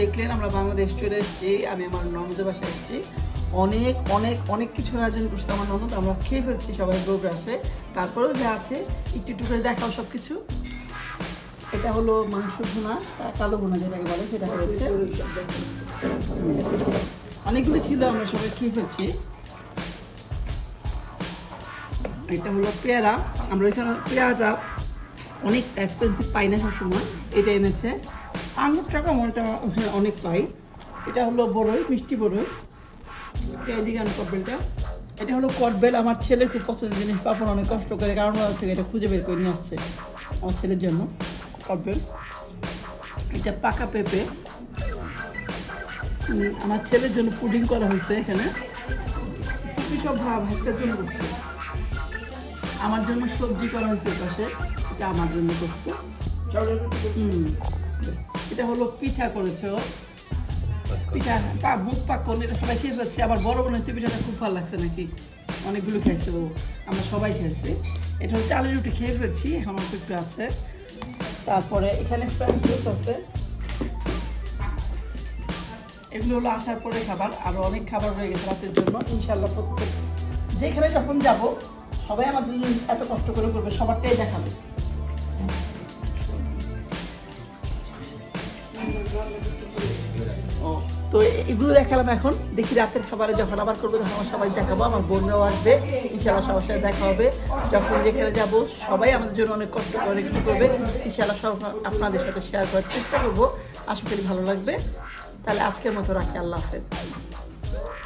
দেখলেন আমরা বাংলাদেশ চলে এসেছি, আমি আমার ননদের বাসায় এসেছি। অনেক অনেক অনেক কিছুর আয়োজন করছে আমার ননদ, আমরা খেয়ে ফেলছি সবাই গ্রুপে আসে। তারপরেও যা আছে একটু একটু করে দেখাও সব কিছু। এটা হলো মাংস ভুনা, কালো ভুনা যেটাকে বলে, সেটা হয়েছে। অনেকগুলো ছিল, আমরা সবাই খেয়ে ফেলছি। এটা হলো পেয়ারা, আমরা এখানে পেয়ারাটা অনেক এক্সপেন্সিভ পাই না সবসময়, এটা এনেছে। আঙুর টাকা মনে অনেক পাই। এটা হলো বড়ই, মিষ্টি বড়ই। এদিকে আন কটবেলটা, এটা হলো কটবেল, আমার ছেলের খুব পছন্দের জিনিস। পাপন অনেক কষ্ট করে কারণ থেকে এটা খুঁজে বের করে নিয়ে আসছে আমার ছেলের জন্য কটবেল। এটা পাকা পেঁপে, আমার ছেলের জন্য পুডিং করা হয়েছে এখানে। সুপি সব ভাতের জন্য করছে, আমার জন্য সবজি করা হয়েছে পাশে, এটা আমার জন্য করছে। এটা হলো পিঠা করেছে ও, পিঠা মুখ পাকন, এটা সবাই খেয়ে যাচ্ছে। আবার বড় বোন হচ্ছে পিঠাটা খুব ভালো লাগছে নাকি, অনেকগুলো খেয়েছে ও, আমরা সবাই খেয়েছি। এটা হলো চালের রুটি খেয়ে ফেলছি, এখন অল্প একটু আছে। তারপরে এখানে ফ্রাইড রাইস আছে, এগুলো হলো আসার পরে খাবার। আরো অনেক খাবার রয়ে গেছে রাতের জন্য। ইনশাল্লাহ প্রত্যেক যেখানে যখন যাব সবাই আমাদের জন্য এত কষ্ট করে করবে, সবারটাই দেখাবে। তো এগুলো দেখালাম, এখন দেখি রাতের খাবারে যখন আবার করবো তখন আমার সবাই দেখাবো। আমার বোনরাও আসবে, ইনশাল্লাহ সবার সাথে দেখা হবে। যখন যেখানে যাবো সবাই আমাদের জন্য অনেক কষ্ট করে কিছু করবে, ইনশাল্লাহ সব আপনাদের সাথে শেয়ার করার চেষ্টা করবো। আশা করি ভালো লাগবে। তাহলে আজকের মতো রাখি, আল্লাহ হাফেজ।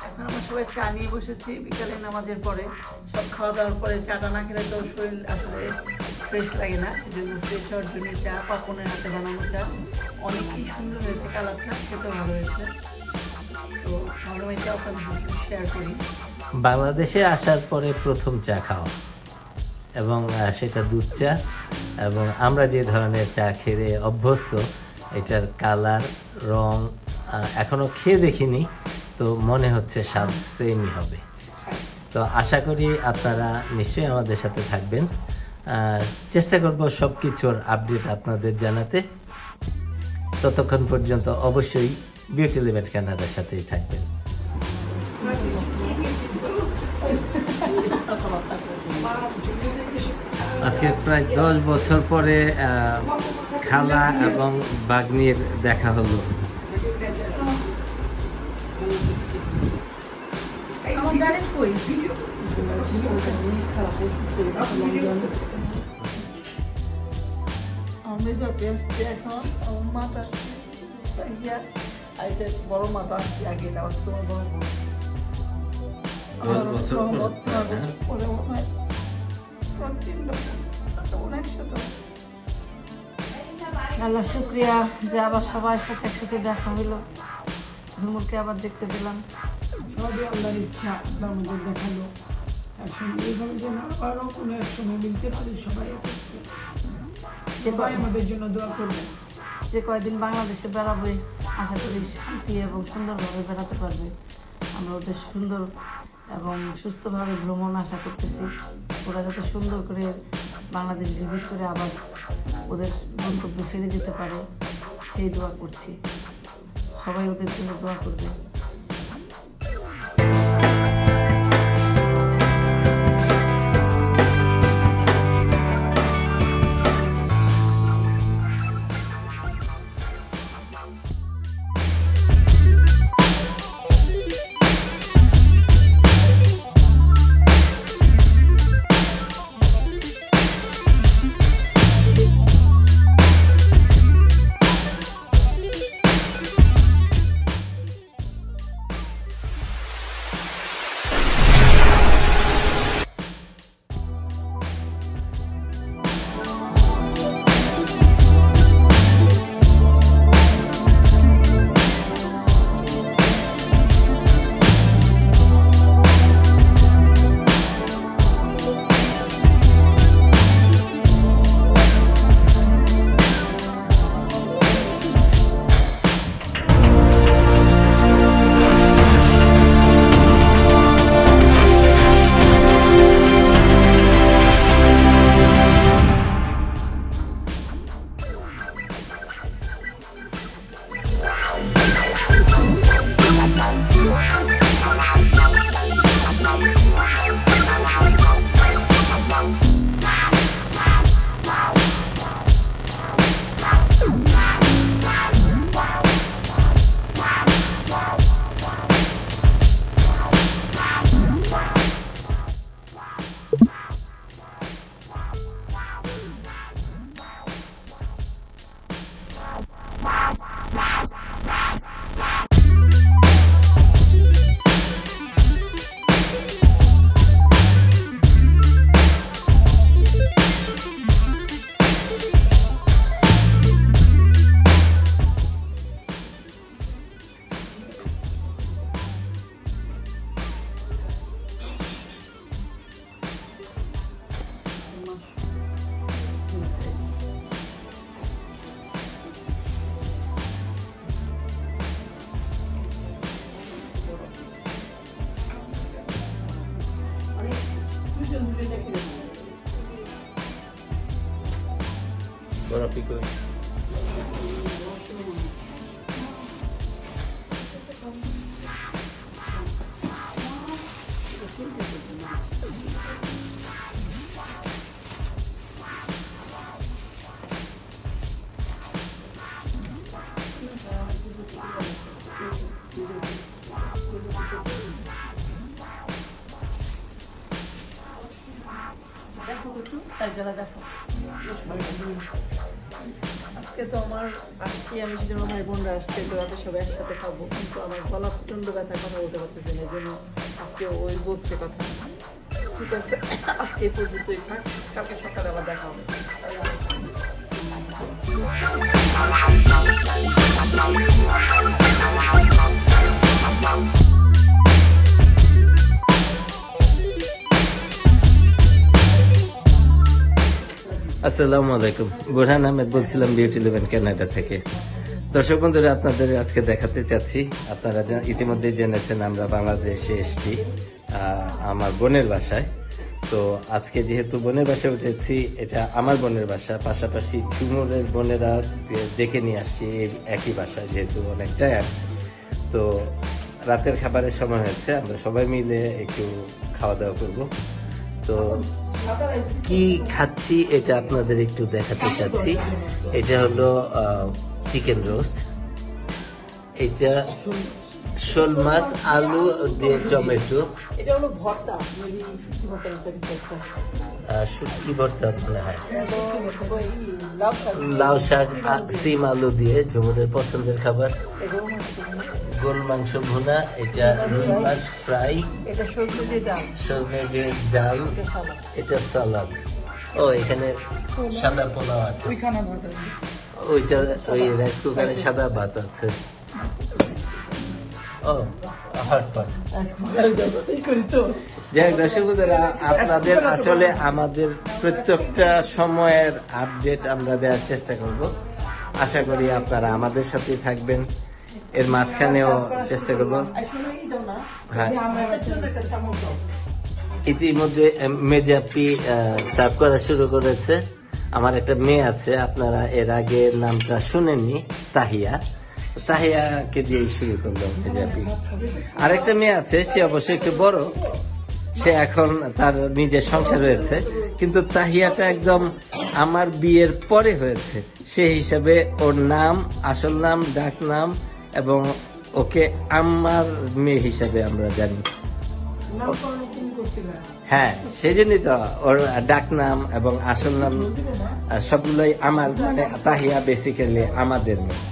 এখন আমরা সবাই চা নিয়ে বসেছি বিকালে নামাজের পরে। সব খাওয়া দাওয়ার পরে চাটা না খেলে তো শরীর আসলে ফ্রেশ লাগে না, সেজন্য ফ্রেশ হওয়ার জন্য চা, পাপনের হাতে বানানো চা। অনেকই সুন্দর হয়েছে, কালারটা খেতে ভালো হয়েছে। তো ভাবলাম এটা আপনাদের শেয়ার করি। বাংলাদেশে আসার পরে প্রথম চা খাওয়া, এবং সেটা দুধ চা। এবং আমরা যে ধরনের চা খেয়ে অভ্যস্ত, এটার কালার, রং এখনো খেয়ে দেখিনি, তো মনে হচ্ছে স্বাদ সেমই হবে। তো আশা করি আপনারা নিশ্চয়ই আমাদের সাথে থাকবেন। চেষ্টা করব সব কিছুর আপডেট আপনাদের জানাতে। ততক্ষণ পর্যন্ত অবশ্যই বিউটি লিমিট কানাডার সাথেই থাকবেন। আজকে প্রায় 10 বছর পরে খালা এবং বাগ্নির দেখা হলো। বড় মাথা আসছে আগে, তোমার বড় আল্লাহ শুক্রিয়া যে আবার সবার সাথে একসাথে দেখা হইলো, ঝুমুরকে আবার দেখতে পেলাম। সবই আল্লাহর ইচ্ছা, আমাদের দেখালো। একসঙ্গে এইভাবে যেন আরও কোনো একসঙ্গে মিলতে পারি সবাই, সবাই আমাদের জন্য দোয়া করবে। যে কয়েকদিন বাংলাদেশে বেড়াবে, আশা করি শান্তি এবং সুন্দরভাবে বেড়াতে পারবে। আমরা ওদের সুন্দর এবং সুস্থভাবে ভ্রমণ আশা করতেছি। ওরা যাতে সুন্দর করে বাংলাদেশ ভিজিট করে আবার ওদের গন্তব্যে ফিরে যেতে পারে, সেই দোয়া করছি। সবাই ওদের জন্য দোয়া করবে। বরফি কই? আজকে তো আমার আসছি, আমি সেজন্য ভাই বোনরা আসছে, তো রাতে সবাই একসাথে খাবো, কিন্তু আমার গলা প্রচন্ড ব্যথা, কথা বলতে পারতেছি না, এই জন্য আজকে ওই বলছে কথা। ঠিক আছে, আজকে এই পর্যন্তই থাক, কালকে সকালে আবার দেখা হবে। আসসালামু আলাইকুম, বুরহান আহমেদ বলছিলাম বিউটি ইলেভেন কানাডা থেকে। দর্শক বন্ধুরা, আপনাদের আজকে দেখাতে চাচ্ছি, আপনারা ইতিমধ্যে জেনেছেন আমরা বাংলাদেশে এসেছি আমার বোনের বাসায়। তো আজকে যেহেতু বোনের বাসায় উঠেছি, এটা আমার বোনের বাসা, পাশাপাশি ঝুমুরের বোনেরা ডেকে নিয়ে আসছি একই বাসায়, যেহেতু অনেক টায়ার। তো রাতের খাবারের সময় হয়েছে, আমরা সবাই মিলে একটু খাওয়া দাওয়া করবো। তো কি খাচ্ছি এটা আপনাদের একটু দেখাতে চাচ্ছি। এটা হলো চিকেন রোস্ট, এটা শোল মাছ, আলু দিয়ে টমেটো, এটা হলো ভর্তা, শুটকি ভর্তা মনে হয়, লাউ শাক, সিম আলু দিয়ে ঝুমুরের পছন্দের খাবার, গোল মাংস ভুনা, এটা রুই মাছ ফ্রাই, এটা সজনে দিয়ে ডাল, এটা সালাদ। ও এখানে সাদা পোলাও আছে, ওইটা ওই রাইস কুকারে সাদা ভাত আছে। ও হটপট। যাই হোক দর্শক বন্ধুরা, আপনাদের আসলে আমাদের প্রত্যেকটা সময়ের আপডেট আমরা দেওয়ার চেষ্টা করব। আশা করি আপনারা আমাদের সাথেই থাকবেন, এর মাঝখানেও চেষ্টা করব। হ্যাঁ, ইতিমধ্যে মেজাপি সার্ভ করা শুরু করেছে। আমার একটা মেয়ে আছে, আপনারা এর আগে নামটা শুনেননি, তাহিয়া। তাহিয়াকে দিয়েই শুরু করলাম মেজাপি। আরেকটা মেয়ে আছে, সে অবশ্যই একটু বড়, সে এখন তার নিজের সংসার রয়েছে, কিন্তু তাহিয়াটা একদম আমার বিয়ের পরে হয়েছে। সেই হিসাবে ওর নাম, আসল নাম, ডাক নাম এবং ওকে আমার মেয়ে হিসাবে আমরা জানি। হ্যাঁ, সেই জন্যই তো ওর ডাক নাম এবং আসল নাম সবগুলোই আমার, মানে তাহিয়া বেসিক্যালি আমাদের মেয়ে।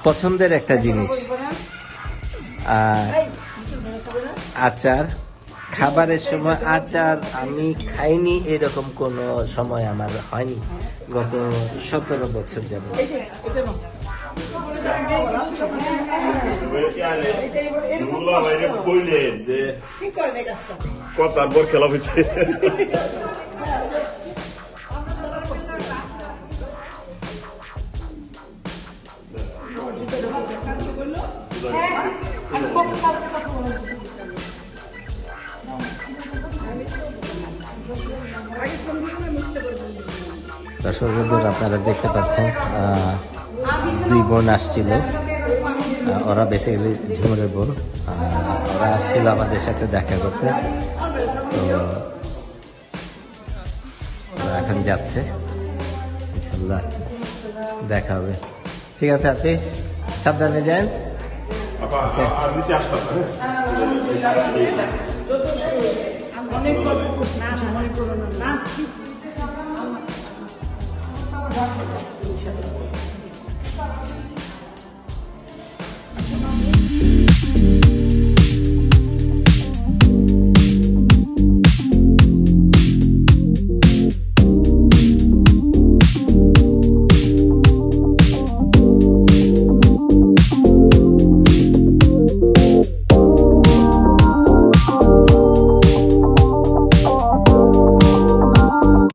পছন্দের একটা জিনিস আচার, খাবারের সময় আচার আমি খাইনি এরকম কোনো সময় আমার হয়নি গত 17 বছর যাবত। কথার পর খেলা হয়েছে। দর্শক বন্ধুরা, আপনারা দেখতে পাচ্ছেন দুই বোন আসছিল, ওরা বেসিক্যালি ঝুমুরের বোন। ওরা আসছিল আমাদের সাথে দেখা করতে, তো ওরা এখন যাচ্ছে, ইনশাল্লাহ দেখা হবে। ঠিক আছে, আপনি সাবধানে যান। অনেক গল্প করছি, মনে করো না।